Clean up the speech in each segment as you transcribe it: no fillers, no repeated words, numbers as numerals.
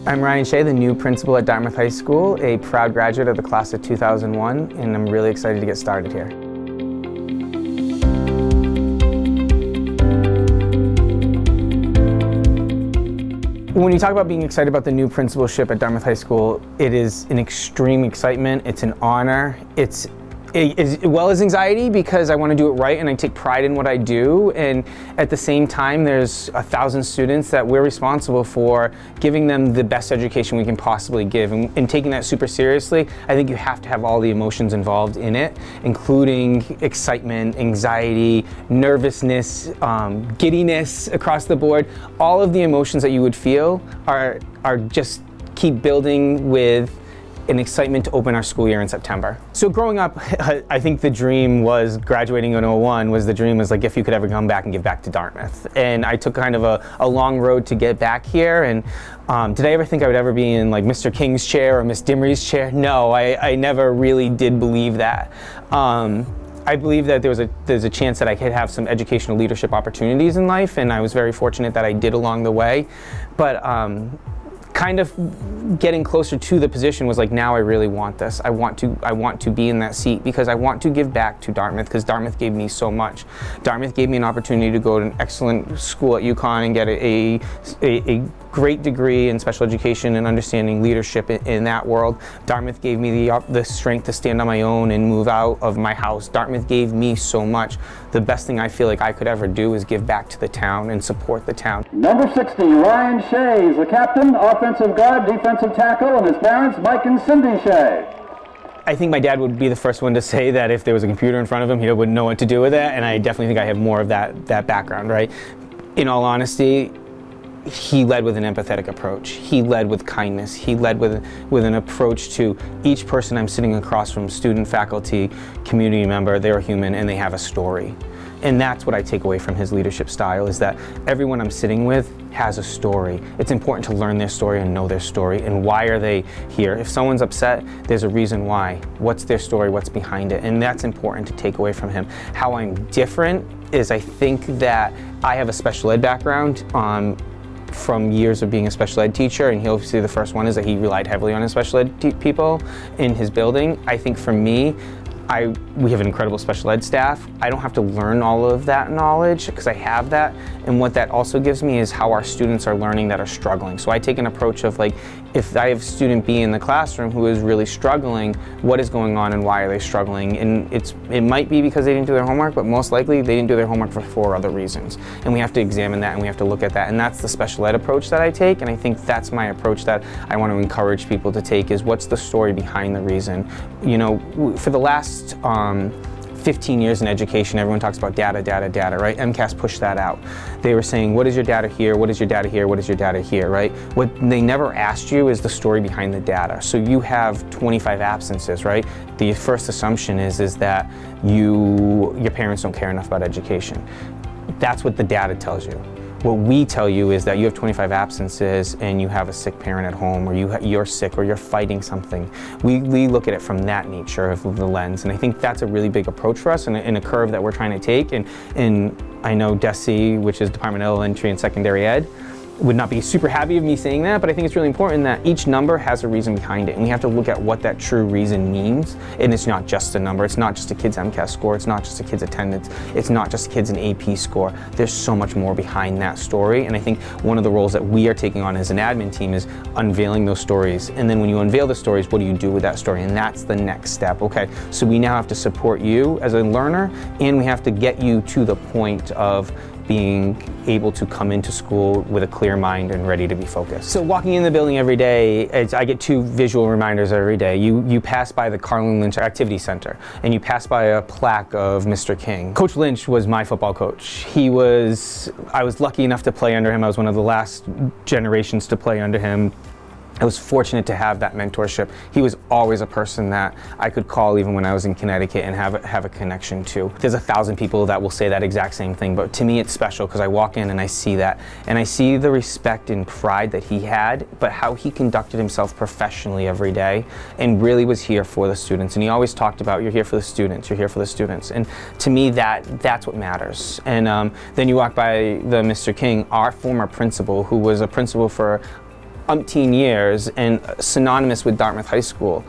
I'm Ryan Shea, the new principal at Dartmouth High School, a proud graduate of the class of 2001, and I'm really excited to get started here. When you talk about being excited about the new principalship at Dartmouth High School, it is an extreme excitement, it's an honor, it's as well as anxiety because I want to do it right and I take pride in what I do, and at the same time there's 1,000 students that we're responsible for giving them the best education we can possibly give, and taking that super seriously. I think you have to have all the emotions involved in it, including excitement, anxiety, nervousness, giddiness across the board. All of the emotions that you would feel are just keep building with an excitement to open our school year in September. So growing up, I think the dream was graduating in 01 was like if you could ever come back and give back to Dartmouth. And I took kind of a long road to get back here. And did I ever think I would ever be in like Mr. King's chair or Miss Dimmery's chair? No, I never really did believe that. I believe that there's a chance that I could have some educational leadership opportunities in life, and I was very fortunate that I did along the way. But kind of getting closer to the position was like, now I really want this. I want to be in that seat because I want to give back to Dartmouth, because Dartmouth gave me so much. Dartmouth gave me an opportunity to go to an excellent school at UConn and get a great degree in special education and understanding leadership in that world. Dartmouth gave me the strength to stand on my own and move out of my house. Dartmouth gave me so much. The best thing I feel like I could ever do is give back to the town and support the town. Number 60, Ryan Shea is the captain, offensive guard, defensive tackle, and his parents, Mike and Cindy Shea. I think my dad would be the first one to say that if there was a computer in front of him, he wouldn't know what to do with it, and I definitely think I have more of that background, right? In all honesty, he led with an empathetic approach. He led with kindness. He led with an approach to each person I'm sitting across from, student, faculty, community member. They're human and they have a story. And that's what I take away from his leadership style, is that everyone I'm sitting with has a story. It's important to learn their story and know their story and why are they here. If someone's upset, there's a reason why. What's their story? What's behind it? And that's important to take away from him. How I'm different is I think that I have a special ed background from years of being a special ed teacher, and he'll see the first one is that he relied heavily on his special ed people in his building. I think for me, we have an incredible special ed staff. I don't have to learn all of that knowledge because I have that, and what that also gives me is how our students are learning that are struggling. So I take an approach of like, if I have student B in the classroom who is really struggling, what is going on and why are they struggling? And it might be because they didn't do their homework, but most likely they didn't do their homework for 4 other reasons. And we have to examine that and we have to look at that, and that's the special ed approach that I take, and I think that's my approach that I want to encourage people to take, is what's the story behind the reason. You know, for the last 15 years in education, everyone talks about data, data, data, right? MCAS pushed that out. They were saying, what is your data here? What is your data here? What is your data here, right? What they never asked you is the story behind the data. So you have 25 absences, right? The first assumption is that your parents don't care enough about education. That's what the data tells you. What we tell you is that you have 25 absences and you have a sick parent at home, or you're sick, or you're fighting something. We look at it from that nature of the lens, and I think that's a really big approach for us and a curve that we're trying to take. And I know DESE, which is Department of Elementary and Secondary Ed, would not be super happy of me saying that, but I think it's really important that each number has a reason behind it, and we have to look at what that true reason means. And it's not just a number, it's not just a kid's MCAS score, it's not just a kid's attendance, it's not just kids' an AP score. There's so much more behind that story, and I think one of the roles that we are taking on as an admin team is unveiling those stories. And then when you unveil the stories, what do you do with that story? And that's the next step. Okay, so we now have to support you as a learner, and we have to get you to the point of being able to come into school with a clear mind and ready to be focused. So walking in the building every day, I get 2 visual reminders every day. You pass by the Carlin Lynch Activity Center, and you pass by a plaque of Mr. King. Coach Lynch was my football coach. I was lucky enough to play under him. I was one of the last generations to play under him. I was fortunate to have that mentorship. He was always a person that I could call even when I was in Connecticut and have a connection to. There's 1,000 people that will say that exact same thing, but to me it's special because I walk in and I see that. And I see the respect and pride that he had, but how he conducted himself professionally every day and really was here for the students. And he always talked about, you're here for the students, you're here for the students. And to me, that's what matters. And then you walk by the Mr. King, our former principal, who was a principal for umpteen years and synonymous with Dartmouth High School.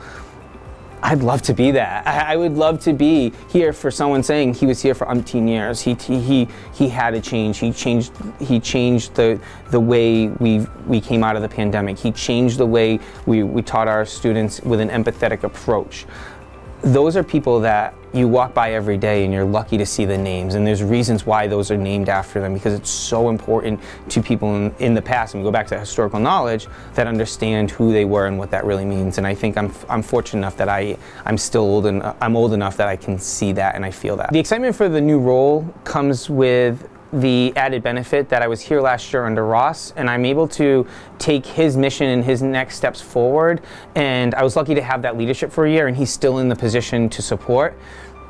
I'd love to be that. I would love to be here for someone saying he was here for umpteen years. He had a change. He changed the way we came out of the pandemic. He changed the way we taught our students with an empathetic approach. Those are people that you walk by every day and you're lucky to see the names, and there's reasons why those are named after them, because it's so important to people in the past, and we go back to historical knowledge, that understand who they were and what that really means. And I think I'm fortunate enough that I'm still old enough that I can see that and I feel that. The excitement for the new role comes with the added benefit that I was here last year under Ross, and I'm able to take his mission and his next steps forward, and I was lucky to have that leadership for a year, and he's still in the position to support.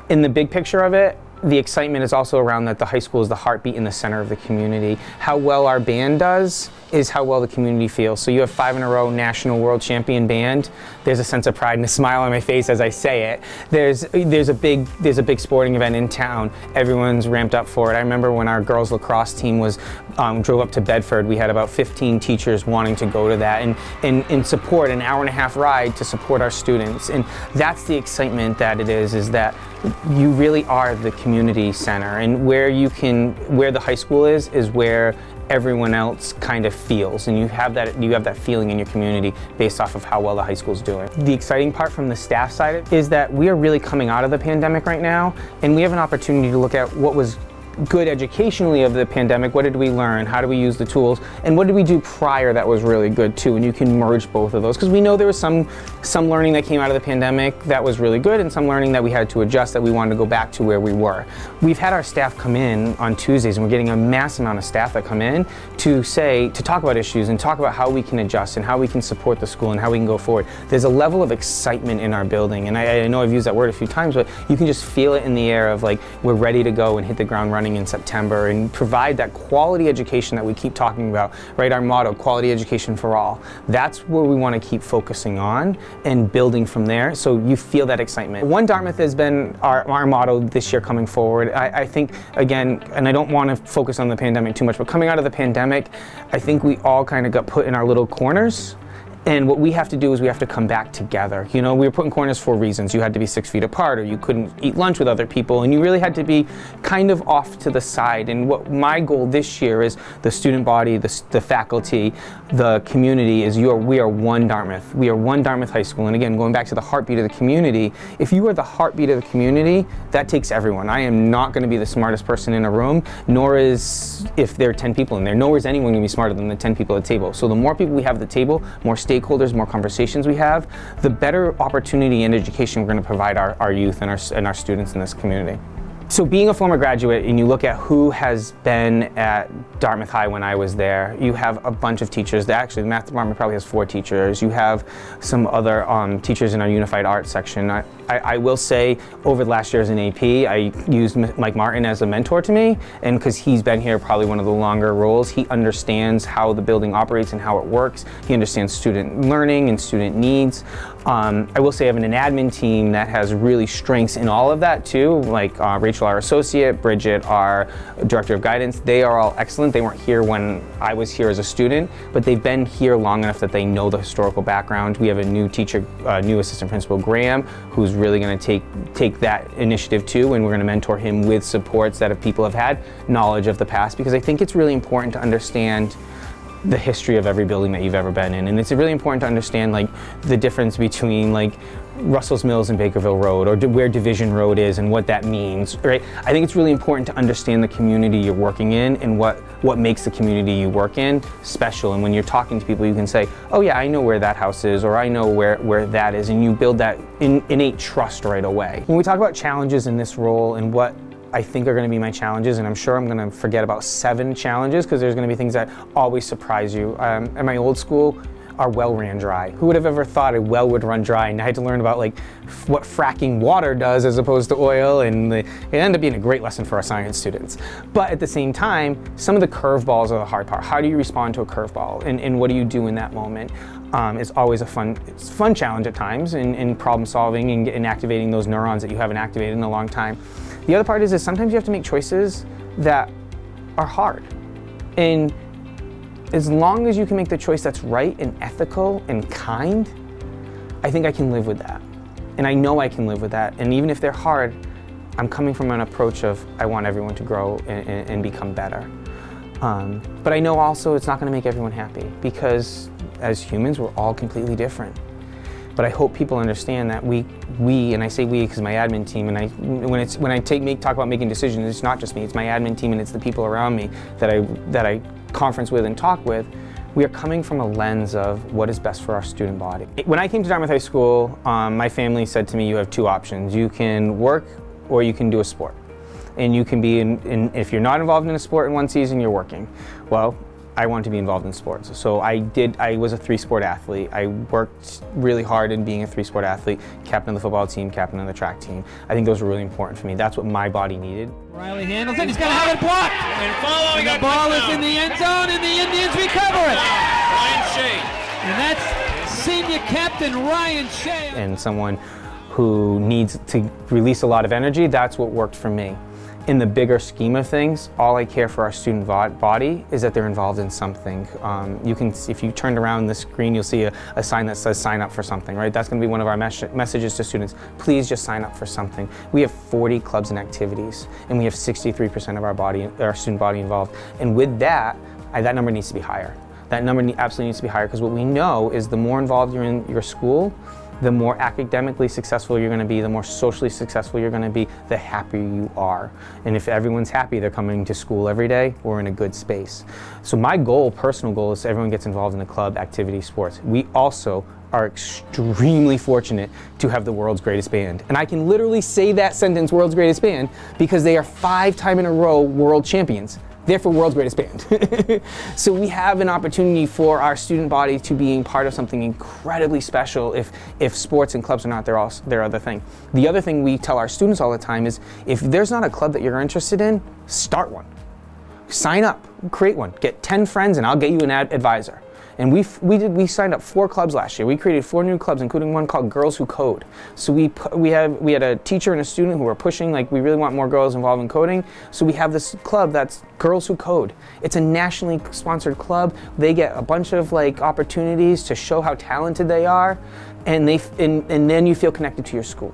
In the big picture of it, the excitement is also around that the high school is the heartbeat in the center of the community. How well our band does is how well the community feels. So you have 5 in a row national world champion band. There's a sense of pride and a smile on my face as I say it. There's a big sporting event in town. Everyone's ramped up for it. I remember when our girls lacrosse team drove up to Bedford, we had about 15 teachers wanting to go to that and support an hour-and-a-half ride to support our students. And that's the excitement that it is that you really are the community center, and where the high school is where everyone else kind of feels, and you have that feeling in your community based off of how well the high school's doing. The exciting part from the staff side is that we are really coming out of the pandemic right now, and we have an opportunity to look at what was good educationally of the pandemic. What did we learn? How do we use the tools? And what did we do prior that was really good too? And you can merge both of those, because we know there was some learning that came out of the pandemic that was really good, and some learning that we had to adjust, that we wanted to go back to where we were. We've had our staff come in on Tuesdays, and we're getting a mass amount of staff that come in to talk about issues and talk about how we can adjust and how we can support the school and how we can go forward. There's a level of excitement in our building, and I know I've used that word a few times, but you can just feel it in the air of like, we're ready to go and hit the ground running in September and provide that quality education that we keep talking about, right? Our motto, quality education for all. That's where we want to keep focusing on and building from there, so you feel that excitement. One Dartmouth has been our motto this year coming forward. I think, again, and I don't want to focus on the pandemic too much, but coming out of the pandemic, I think we all kind of got put in our little corners. And what we have to do is we have to come back together. You know, we were put in corners for reasons. You had to be 6 feet apart, or you couldn't eat lunch with other people, and you really had to be kind of off to the side. And what my goal this year is, the student body, the faculty, the community, is we are one Dartmouth. We are one Dartmouth High School. And again, going back to the heartbeat of the community, if you are the heartbeat of the community, that takes everyone. I am not going to be the smartest person in a room, nor is, if there are 10 people in there, nor is anyone going to be smarter than the 10 people at the table. So the more people we have at the table, more stakeholders, more conversations we have, the better opportunity and education we're going to provide our youth and our students in this community. So being a former graduate, and you look at who has been at Dartmouth High when I was there, you have a bunch of teachers. Actually, the math department probably has 4 teachers. You have some other teachers in our unified arts section. I will say, over the last year as an AP, I used Mike Martin as a mentor to me, and because he's been here probably one of the longer roles, he understands how the building operates and how it works. He understands student learning and student needs. I will say I have an admin team that has really strengths in all of that too, like Rachel, our associate, Bridget, our director of guidance. They are all excellent. They weren't here when I was here as a student, but they've been here long enough that they know the historical background. We have a new teacher, new assistant principal, Graham, who's really going to take that initiative too, and we're going to mentor him with supports that if people have had knowledge of the past, because I think it's really important to understand the history of every building that you've ever been in, and it's really important to understand like the difference between like Russell's Mills and Bakerville Road, or where Division Road is and what that means, right? I think it's really important to understand the community you're working in and what makes the community you work in special. And when you're talking to people, you can say, oh yeah, I know where that house is, or I know where that is, and you build that innate trust right away. When we talk about challenges in this role and what I think are going to be my challenges, and I'm sure I'm going to forget about 7 challenges, because there's going to be things that always surprise you. At my old school, our well ran dry. Who would have ever thought a well would run dry? And I had to learn about like what fracking water does as opposed to oil, and it ended up being a great lesson for our science students. But at the same time, some of the curveballs are the hard part. How do you respond to a curveball, and what do you do in that moment? It's always a fun challenge at times in problem solving and activating those neurons that you haven't activated in a long time. The other part is sometimes you have to make choices that are hard. And as long as you can make the choice that's right and ethical and kind, I think I can live with that. And I know I can live with that. And even if they're hard, I'm coming from an approach of I want everyone to grow and become better. But I know also it's not going to make everyone happy, because as humans, we're all completely different. But I hope people understand that we, and I say we because my admin team, and when I talk about making decisions, it's not just me, it's my admin team and it's the people around me that I conference with and talk with. We are coming from a lens of what is best for our student body. When I came to Dartmouth High School, my family said to me, you have two options. You can work or you can do a sport. And you can be if you're not involved in a sport in one season, you're working. Well, I wanted to be involved in sports. So I was a 3-sport athlete. I worked really hard in being a 3-sport athlete, captain of the football team, captain of the track team. I think those were really important for me. That's what my body needed. Riley handles it, he's got to have it blocked. And following And the ball is in the end zone and the Indians recover it. Ryan Shea. And that's senior captain Ryan Shea. And someone who needs to release a lot of energy, that's what worked for me. In the bigger scheme of things, all I care for our student body is that they're involved in something. If you turned around the screen, you'll see a sign that says sign up for something, right? That's going to be one of our messages to students. Please just sign up for something. We have 40 clubs and activities, and we have 63% of our student body involved. And with that, that number needs to be higher. That number absolutely needs to be higher, because what we know is the more involved you're in your school, the more academically successful you're going to be, the more socially successful you're going to be, the happier you are. And if everyone's happy, they're coming to school every day, we're in a good space. So my goal, personal goal, is everyone gets involved in the club, activity, sports. We also are extremely fortunate to have the world's greatest band. And I can literally say that sentence, world's greatest band, because they are 5 times in a row world champions. Therefore, world's greatest band. So we have an opportunity for our student body to be part of something incredibly special if sports and clubs are not their other thing. The other thing we tell our students all the time is, if there's not a club that you're interested in, start one. Sign up, create one. Get 10 friends and I'll get you an advisor. And we signed up 4 clubs last year. We created 4 new clubs, including one called Girls Who Code. So we had a teacher and a student who were pushing, like, we really want more girls involved in coding. So we have this club that's Girls Who Code. It's a nationally sponsored club. They get a bunch of opportunities to show how talented they are, and then you feel connected to your school.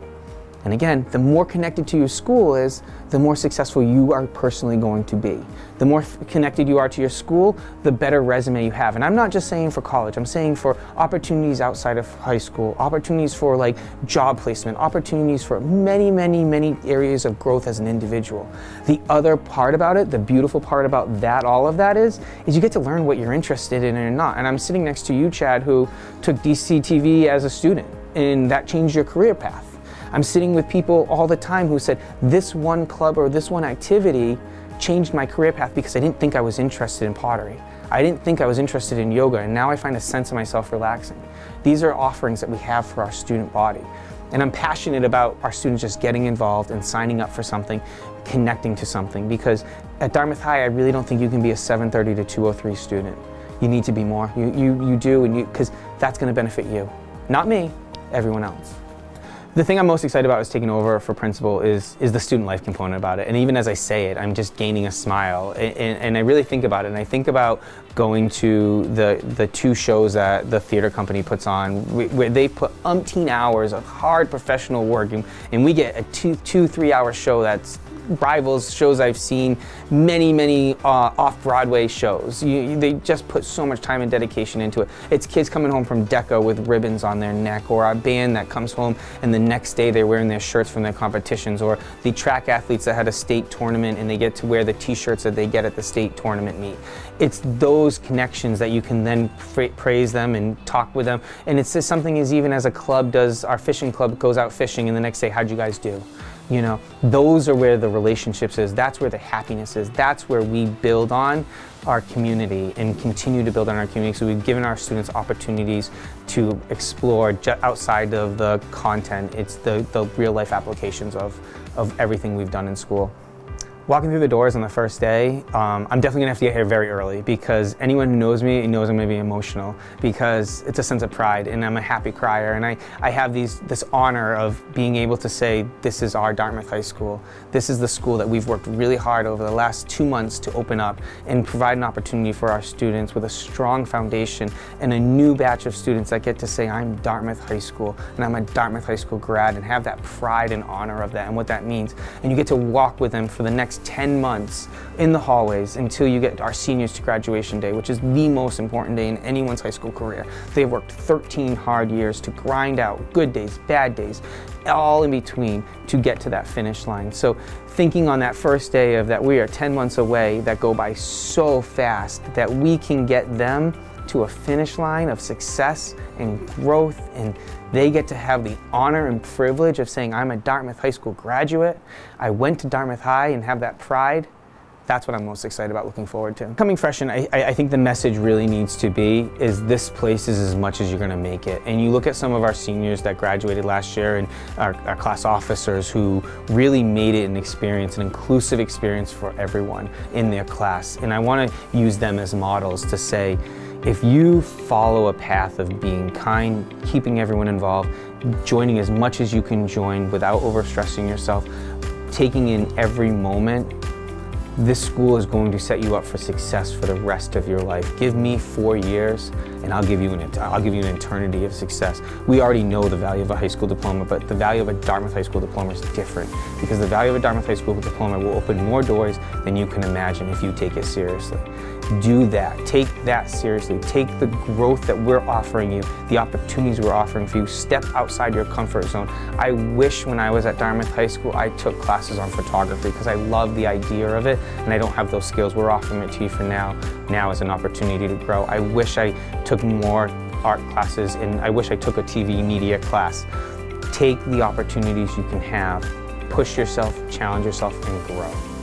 And again, the more connected to your school is, the more successful you are personally going to be. The more connected you are to your school, the better resume you have. And I'm not just saying for college, I'm saying for opportunities outside of high school, opportunities for job placement, opportunities for many, many, many areas of growth as an individual. The other part about it, the beautiful part about that, all of that is you get to learn what you're interested in or not. And I'm sitting next to you, Chad, who took DCTV as a student, and that changed your career path. I'm sitting with people all the time who said, this one club or this one activity changed my career path because I didn't think I was interested in pottery. I didn't think I was interested in yoga, and now I find a sense of myself relaxing. These are offerings that we have for our student body. And I'm passionate about our students just getting involved and signing up for something, connecting to something, because at Dartmouth High, I really don't think you can be a 730 to 203 student. You need to be more. You do, because that's going to benefit you. Not me, everyone else. The thing I'm most excited about is taking over for principal is the student life component about it. And even as I say it, I'm just gaining a smile. And I really think about it. And I think about going to the 2 shows that the theater company puts on, where they put umpteen hours of hard professional work, and we get a 2-3 hour show that's rivals shows I've seen, many off-Broadway shows. They just put so much time and dedication into it. It's kids coming home from DECA with ribbons on their neck, or a band that comes home and the next day they're wearing their shirts from their competitions, or the track athletes that had a state tournament and they get to wear the t-shirts that they get at the state tournament meet. It's those connections that you can then praise them and talk with them. And it's just something as even as a club does, our fishing club goes out fishing and the next day, how'd you guys do? You know, those are where the relationships is. That's where the happiness is. That's where we build on our community and continue to build on our community. So we've given our students opportunities to explore outside of the content. It's the real life applications of everything we've done in school. Walking through the doors on the first day, I'm definitely gonna have to get here very early because anyone who knows me knows I'm gonna be emotional because it's a sense of pride and I'm a happy crier, and I have this honor of being able to say this is our Dartmouth High School. This is the school that we've worked really hard over the last 2 months to open up and provide an opportunity for our students with a strong foundation and a new batch of students that get to say I'm Dartmouth High School and I'm a Dartmouth High School grad and have that pride and honor of that and what that means. And you get to walk with them for the next 10 months in the hallways until you get our seniors to graduation day, which is the most important day in anyone's high school career. They've worked 13 hard years to grind out good days, bad days, all in between to get to that finish line. So thinking on that first day of that we are 10 months away that go by so fast that we can get them to a finish line of success and growth, and they get to have the honor and privilege of saying I'm a Dartmouth High School graduate. I went to Dartmouth High and have that pride. That's what I'm most excited about, looking forward to. Coming freshman, I think the message really needs to be is this place is as much as you're gonna make it. And you look at some of our seniors that graduated last year and our class officers who really made it an experience, an inclusive experience for everyone in their class. And I wanna use them as models to say, if you follow a path of being kind, keeping everyone involved, joining as much as you can join without overstressing yourself, taking in every moment, this school is going to set you up for success for the rest of your life. Give me 4 years and I'll give you an eternity of success. We already know the value of a high school diploma, but the value of a Dartmouth High School diploma is different because the value of a Dartmouth High School diploma will open more doors than you can imagine if you take it seriously. Do that, take that seriously. Take the growth that we're offering you, the opportunities we're offering for you. Step outside your comfort zone. I wish when I was at Dartmouth High School I took classes on photography because I love the idea of it and I don't have those skills. We're offering it to you for now as an opportunity to grow. I wish I took more art classes and I wish I took a TV media class. Take the opportunities you can have, push yourself, challenge yourself, and grow.